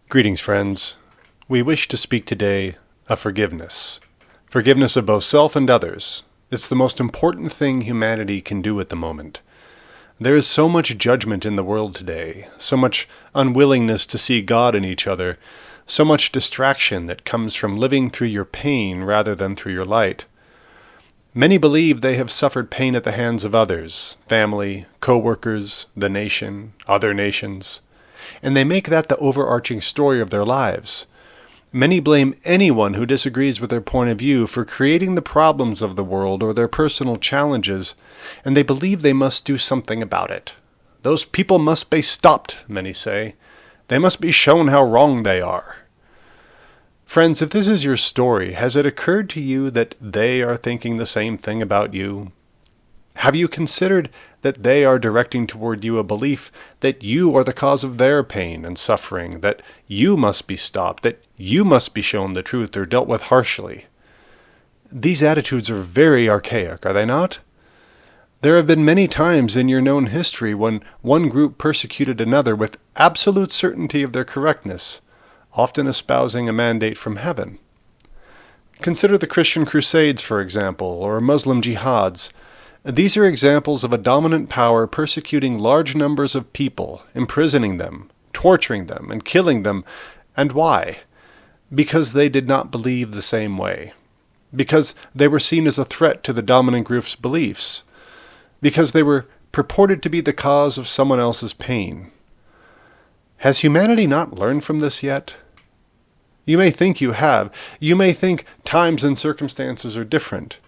Greetings, friends. We wish to speak today of forgiveness. Forgiveness of both self and others. It's the most important thing humanity can do at the moment. There is so much judgment in the world today, so much unwillingness to see God in each other, so much distraction that comes from living through your pain rather than through your light. Many believe they have suffered pain at the hands of others, family, co-workers, the nation, other nations, and they make that the overarching story of their lives. Many blame anyone who disagrees with their point of view for creating the problems of the world or their personal challenges, and they believe they must do something about it. Those people must be stopped, many say. They must be shown how wrong they are. Friends, if this is your story, has it occurred to you that they are thinking the same thing about you? Have you considered that they are directing toward you a belief that you are the cause of their pain and suffering, that you must be stopped, that you must be shown the truth or dealt with harshly? These attitudes are very archaic, are they not? There have been many times in your known history when one group persecuted another with absolute certainty of their correctness, often espousing a mandate from heaven. Consider the Christian Crusades, for example, or Muslim jihads. These are examples of a dominant power persecuting large numbers of people, imprisoning them, torturing them, and killing them. And why? Because they did not believe the same way. Because they were seen as a threat to the dominant group's beliefs. Because they were purported to be the cause of someone else's pain. Has humanity not learned from this yet? You may think you have. You may think times and circumstances are different.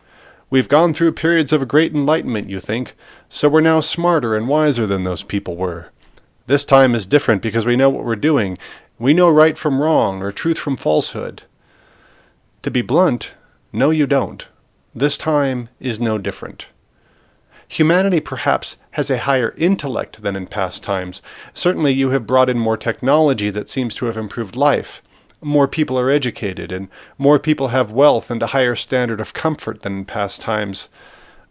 We've gone through periods of a great enlightenment, you think, so we're now smarter and wiser than those people were. This time is different because we know what we're doing. We know right from wrong or truth from falsehood. To be blunt, no you don't. This time is no different. Humanity perhaps has a higher intellect than in past times. Certainly you have brought in more technology that seems to have improved life. More people are educated, and more people have wealth and a higher standard of comfort than in past times.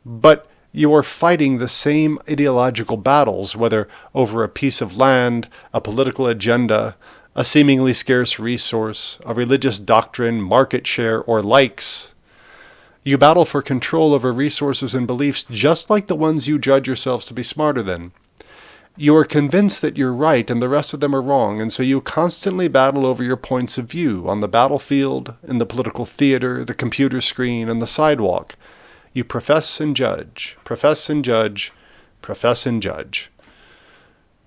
But you are fighting the same ideological battles, whether over a piece of land, a political agenda, a seemingly scarce resource, a religious doctrine, market share, or likes. You battle for control over resources and beliefs just like the ones you judge yourselves to be smarter than. You are convinced that you're right and the rest of them are wrong, and so you constantly battle over your points of view on the battlefield, in the political theater, the computer screen, and the sidewalk. You profess and judge, profess and judge, profess and judge.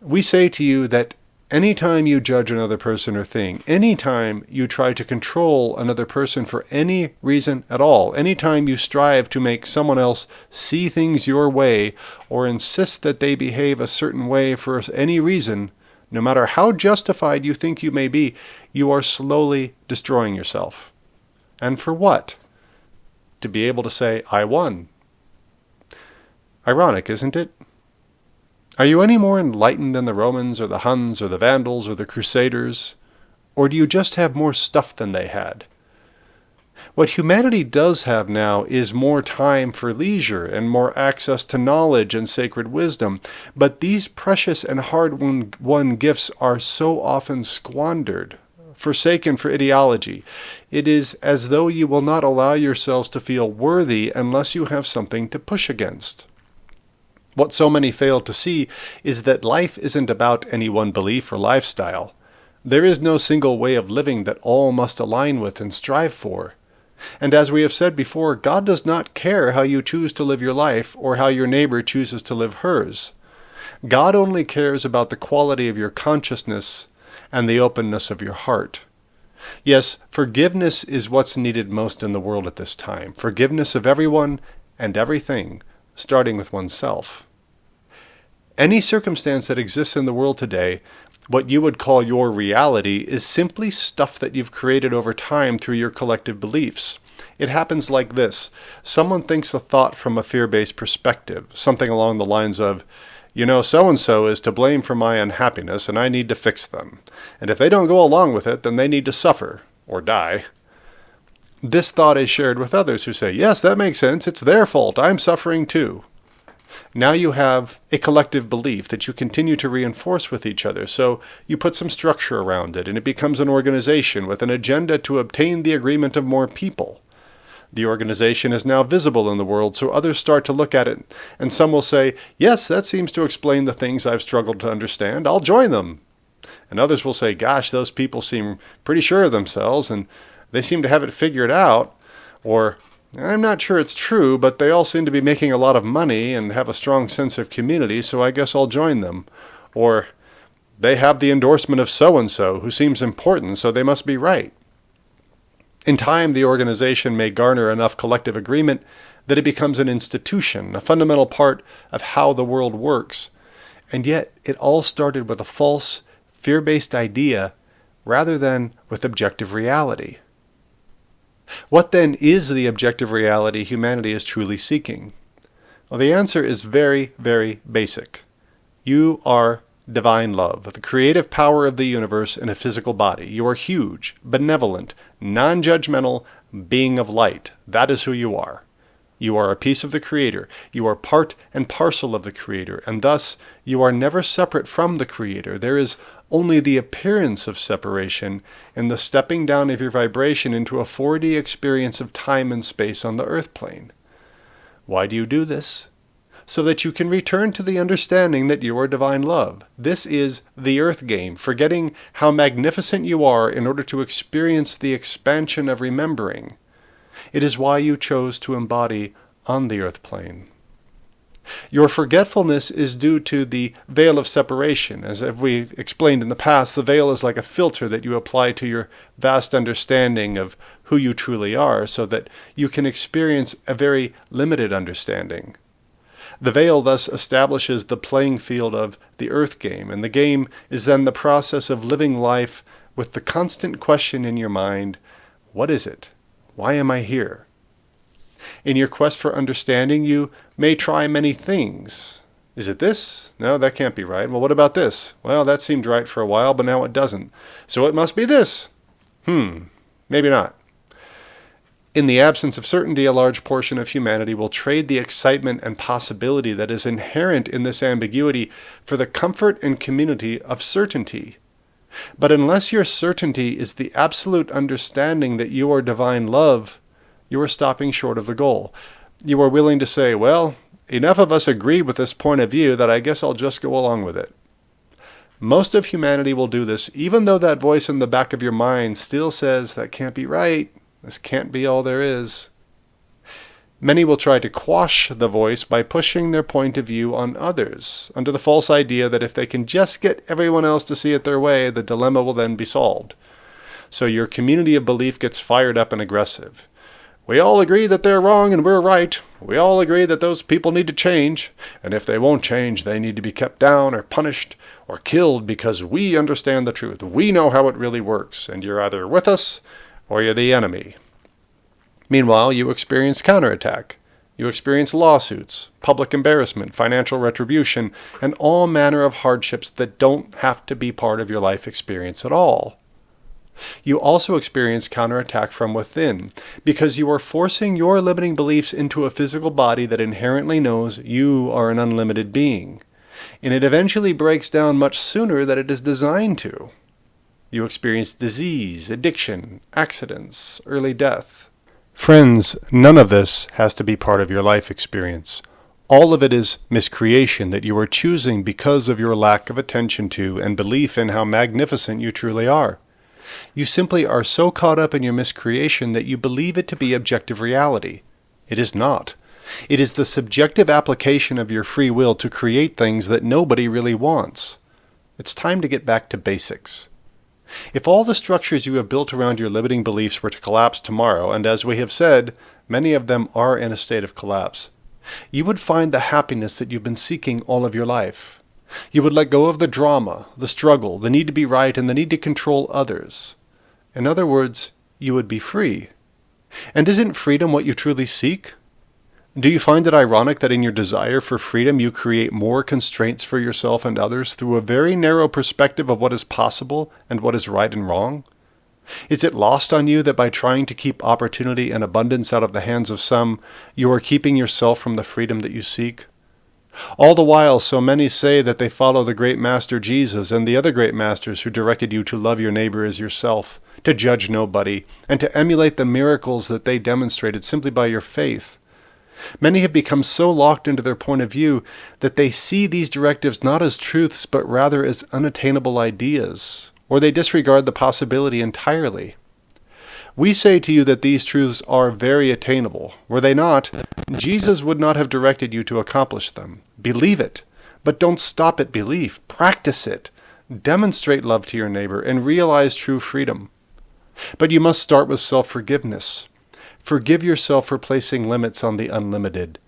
We say to you that any time you judge another person or thing, any time you try to control another person for any reason at all, any time you strive to make someone else see things your way or insist that they behave a certain way for any reason, no matter how justified you think you may be, you are slowly destroying yourself. And for what? To be able to say, I won. Ironic, isn't it? Are you any more enlightened than the Romans or the Huns or the Vandals or the Crusaders? Or do you just have more stuff than they had? What humanity does have now is more time for leisure and more access to knowledge and sacred wisdom. But these precious and hard-won gifts are so often squandered, forsaken for ideology. It is as though you will not allow yourselves to feel worthy unless you have something to push against. What so many fail to see is that life isn't about any one belief or lifestyle. There is no single way of living that all must align with and strive for. And as we have said before, God does not care how you choose to live your life or how your neighbor chooses to live hers. God only cares about the quality of your consciousness and the openness of your heart. Yes, forgiveness is what's needed most in the world at this time. Forgiveness of everyone and everything, starting with oneself. Any circumstance that exists in the world today, what you would call your reality, is simply stuff that you've created over time through your collective beliefs. It happens like this. Someone thinks a thought from a fear-based perspective, something along the lines of, so-and-so is to blame for my unhappiness and I need to fix them. And if they don't go along with it, then they need to suffer or die. This thought is shared with others who say, yes, that makes sense. It's their fault. I'm suffering too. Now you have a collective belief that you continue to reinforce with each other, so you put some structure around it, and it becomes an organization with an agenda to obtain the agreement of more people. The organization is now visible in the world, so others start to look at it, and some will say, yes, that seems to explain the things I've struggled to understand, I'll join them. And others will say, gosh, those people seem pretty sure of themselves, and they seem to have it figured out, or I'm not sure it's true, but they all seem to be making a lot of money and have a strong sense of community, so I guess I'll join them. Or they have the endorsement of so-and-so who seems important, so they must be right. In time, the organization may garner enough collective agreement that it becomes an institution, a fundamental part of how the world works. And yet, it all started with a false, fear-based idea rather than with objective reality. What then is the objective reality humanity is truly seeking? Well, the answer is very, very basic. You are divine love, the creative power of the universe in a physical body. You are huge, benevolent, non-judgmental being of light. That is who you are. You are a piece of the Creator. You are part and parcel of the Creator, and thus you are never separate from the Creator. There is only the appearance of separation in the stepping down of your vibration into a 4D experience of time and space on the earth plane. Why do you do this? So that you can return to the understanding that you are divine love. This is the earth game, forgetting how magnificent you are in order to experience the expansion of remembering. It is why you chose to embody on the earth plane. Your forgetfulness is due to the veil of separation. As we explained in the past, the veil is like a filter that you apply to your vast understanding of who you truly are so that you can experience a very limited understanding. The veil thus establishes the playing field of the earth game, and the game is then the process of living life with the constant question in your mind, what is it? Why am I here? In your quest for understanding, you may try many things. Is it this? No, that can't be right. Well, what about this? Well, that seemed right for a while, but now it doesn't. So it must be this. Maybe not. In the absence of certainty, a large portion of humanity will trade the excitement and possibility that is inherent in this ambiguity for the comfort and community of certainty. But unless your certainty is the absolute understanding that you are divine love, you are stopping short of the goal. You are willing to say, well, enough of us agree with this point of view that I guess I'll just go along with it. Most of humanity will do this, even though that voice in the back of your mind still says, that can't be right. This can't be all there is. Many will try to quash the voice by pushing their point of view on others, under the false idea that if they can just get everyone else to see it their way, the dilemma will then be solved. So your community of belief gets fired up and aggressive. We all agree that they're wrong and we're right. We all agree that those people need to change, and if they won't change, they need to be kept down or punished or killed because we understand the truth. We know how it really works, and you're either with us or you're the enemy. Meanwhile, you experience counterattack. You experience lawsuits, public embarrassment, financial retribution, and all manner of hardships that don't have to be part of your life experience at all. You also experience counterattack from within, because you are forcing your limiting beliefs into a physical body that inherently knows you are an unlimited being, and it eventually breaks down much sooner than it is designed to. You experience disease, addiction, accidents, early death. Friends, none of this has to be part of your life experience. All of it is miscreation that you are choosing because of your lack of attention to and belief in how magnificent you truly are. You simply are so caught up in your miscreation that you believe it to be objective reality. It is not. It is the subjective application of your free will to create things that nobody really wants. It's time to get back to basics. If all the structures you have built around your limiting beliefs were to collapse tomorrow, and as we have said, many of them are in a state of collapse, you would find the happiness that you've been seeking all of your life. You would let go of the drama, the struggle, the need to be right, and the need to control others. In other words, you would be free. And isn't freedom what you truly seek? Do you find it ironic that in your desire for freedom you create more constraints for yourself and others through a very narrow perspective of what is possible and what is right and wrong? Is it lost on you that by trying to keep opportunity and abundance out of the hands of some, you are keeping yourself from the freedom that you seek? All the while, so many say that they follow the great master Jesus and the other great masters who directed you to love your neighbor as yourself, to judge nobody, and to emulate the miracles that they demonstrated simply by your faith. Many have become so locked into their point of view that they see these directives not as truths but rather as unattainable ideas, or they disregard the possibility entirely. We say to you that these truths are very attainable. Were they not, Jesus would not have directed you to accomplish them. Believe it, but don't stop at belief. Practice it. Demonstrate love to your neighbor and realize true freedom. But you must start with self-forgiveness. Forgive yourself for placing limits on the unlimited.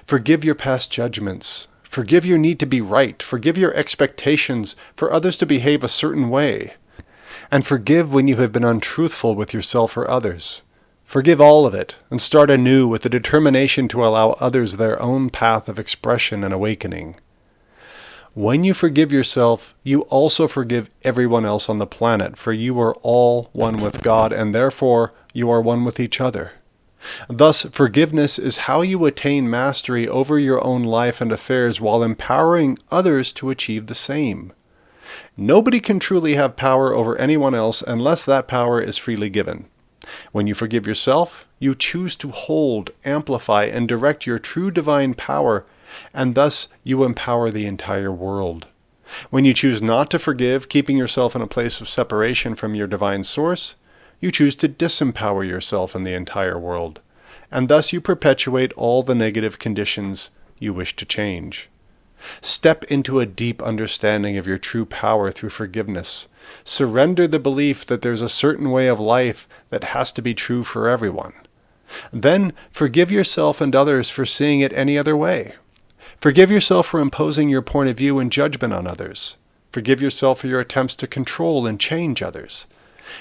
Forgive your past judgments. Forgive your need to be right. Forgive your expectations for others to behave a certain way. And forgive when you have been untruthful with yourself or others. Forgive all of it, and start anew with the determination to allow others their own path of expression and awakening. When you forgive yourself, you also forgive everyone else on the planet, for you are all one with God, and therefore you are one with each other. Thus, forgiveness is how you attain mastery over your own life and affairs while empowering others to achieve the same. Nobody can truly have power over anyone else unless that power is freely given. When you forgive yourself, you choose to hold, amplify, and direct your true divine power, and thus you empower the entire world. When you choose not to forgive, keeping yourself in a place of separation from your divine source, you choose to disempower yourself and the entire world, and thus you perpetuate all the negative conditions you wish to change. Step into a deep understanding of your true power through forgiveness. Surrender the belief that there's a certain way of life that has to be true for everyone. Then forgive yourself and others for seeing it any other way. Forgive yourself for imposing your point of view and judgment on others. Forgive yourself for your attempts to control and change others.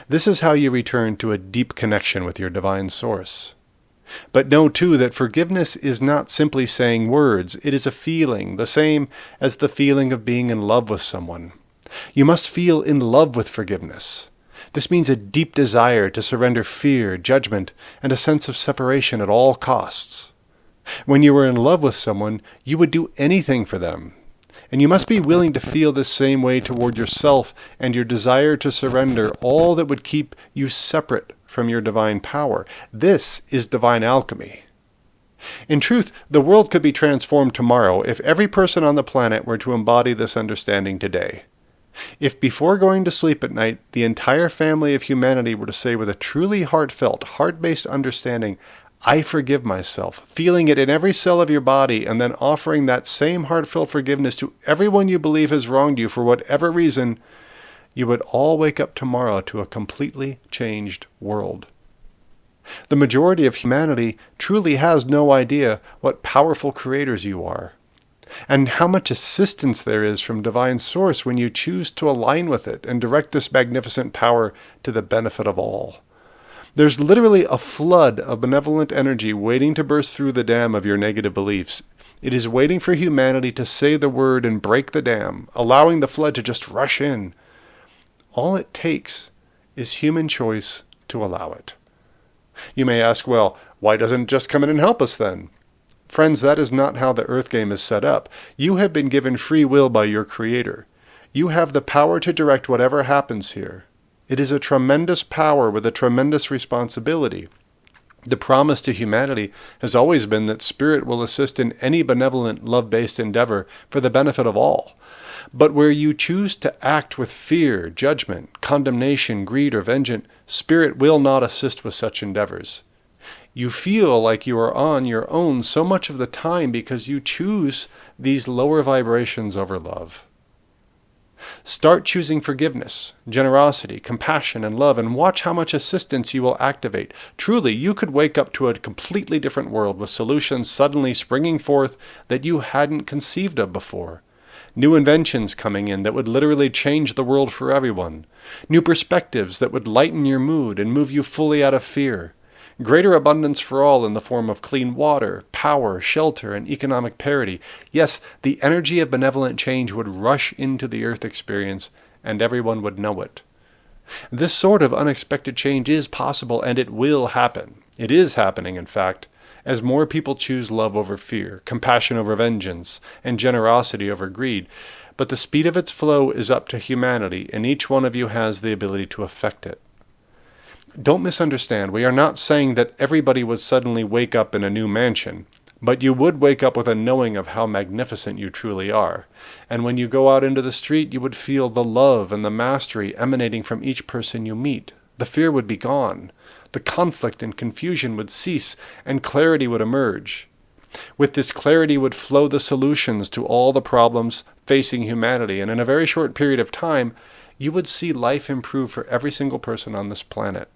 This is how you return to a deep connection with your divine source. But know, too, that forgiveness is not simply saying words. It is a feeling, the same as the feeling of being in love with someone. You must feel in love with forgiveness. This means a deep desire to surrender fear, judgment, and a sense of separation at all costs. When you are in love with someone, you would do anything for them. And you must be willing to feel this same way toward yourself and your desire to surrender all that would keep you separate from your divine power. This is divine alchemy. In truth, the world could be transformed tomorrow if every person on the planet were to embody this understanding today. If before going to sleep at night, the entire family of humanity were to say with a truly heartfelt, heart-based understanding, I forgive myself, feeling it in every cell of your body, and then offering that same heartfelt forgiveness to everyone you believe has wronged you for whatever reason, you would all wake up tomorrow to a completely changed world. The majority of humanity truly has no idea what powerful creators you are, and how much assistance there is from divine source when you choose to align with it and direct this magnificent power to the benefit of all. There's literally a flood of benevolent energy waiting to burst through the dam of your negative beliefs. It is waiting for humanity to say the word and break the dam, allowing the flood to just rush in. All it takes is human choice to allow it. You may ask, well, why doesn't it just come in and help us then? Friends, that is not how the earth game is set up. You have been given free will by your Creator. You have the power to direct whatever happens here. It is a tremendous power with a tremendous responsibility. The promise to humanity has always been that Spirit will assist in any benevolent, love-based endeavor for the benefit of all. But where you choose to act with fear, judgment, condemnation, greed, or vengeance, Spirit will not assist with such endeavors. You feel like you are on your own so much of the time because you choose these lower vibrations over love. Start choosing forgiveness, generosity, compassion, and love, and watch how much assistance you will activate. Truly, you could wake up to a completely different world with solutions suddenly springing forth that you hadn't conceived of before. New inventions coming in that would literally change the world for everyone. New perspectives that would lighten your mood and move you fully out of fear. Greater abundance for all in the form of clean water, power, shelter, and economic parity. Yes, the energy of benevolent change would rush into the earth experience, and everyone would know it. This sort of unexpected change is possible, and it will happen. It is happening, in fact, as more people choose love over fear, compassion over vengeance, and generosity over greed. But the speed of its flow is up to humanity, and each one of you has the ability to affect it. Don't misunderstand. We are not saying that everybody would suddenly wake up in a new mansion, but you would wake up with a knowing of how magnificent you truly are. And when you go out into the street, you would feel the love and the mastery emanating from each person you meet. The fear would be gone. The conflict and confusion would cease, and clarity would emerge. With this clarity would flow the solutions to all the problems facing humanity, and in a very short period of time, you would see life improve for every single person on this planet.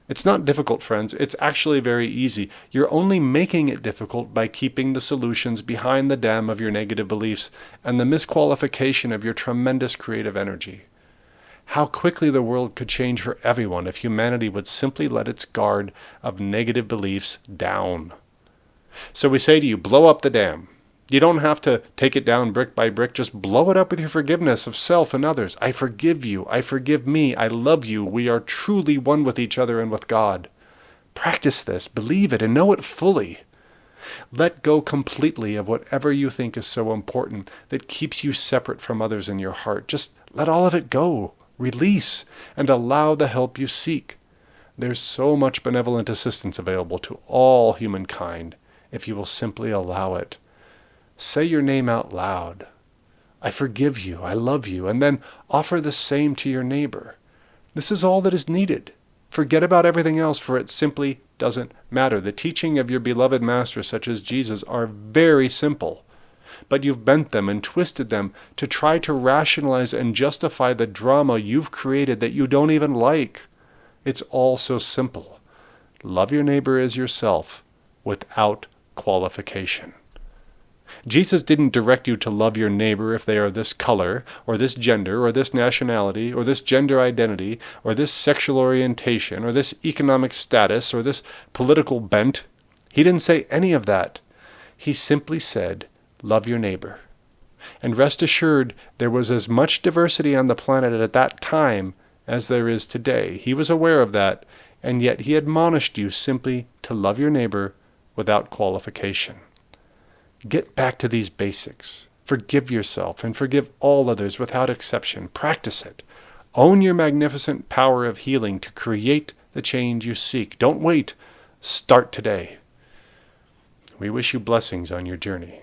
It's not difficult, friends. It's actually very easy. You're only making it difficult by keeping the solutions behind the dam of your negative beliefs and the misqualification of your tremendous creative energy. How quickly the world could change for everyone if humanity would simply let its guard of negative beliefs down. So we say to you, blow up the dam. You don't have to take it down brick by brick. Just blow it up with your forgiveness of self and others. I forgive you. I forgive me. I love you. We are truly one with each other and with God. Practice this, believe it, and know it fully. Let go completely of whatever you think is so important that keeps you separate from others in your heart. Just let all of it go. Release and allow the help you seek. There's so much benevolent assistance available to all humankind if you will simply allow it. Say your name out loud. I forgive you, I love you, and then offer the same to your neighbor. This is all that is needed. Forget about everything else, for it simply doesn't matter. The teaching of your beloved master, such as Jesus, are very simple, but you've bent them and twisted them to try to rationalize and justify the drama you've created that you don't even like. It's all so simple. Love your neighbor as yourself without qualification. Jesus didn't direct you to love your neighbor if they are this color, or this gender, or this nationality, or this gender identity, or this sexual orientation, or this economic status, or this political bent. He didn't say any of that. He simply said, love your neighbor. And rest assured, there was as much diversity on the planet at that time as there is today. He was aware of that, and yet he admonished you simply to love your neighbor without qualification. Get back to these basics. Forgive yourself and forgive all others without exception. Practice it. Own your magnificent power of healing to create the change you seek. Don't wait. Start today. We wish you blessings on your journey.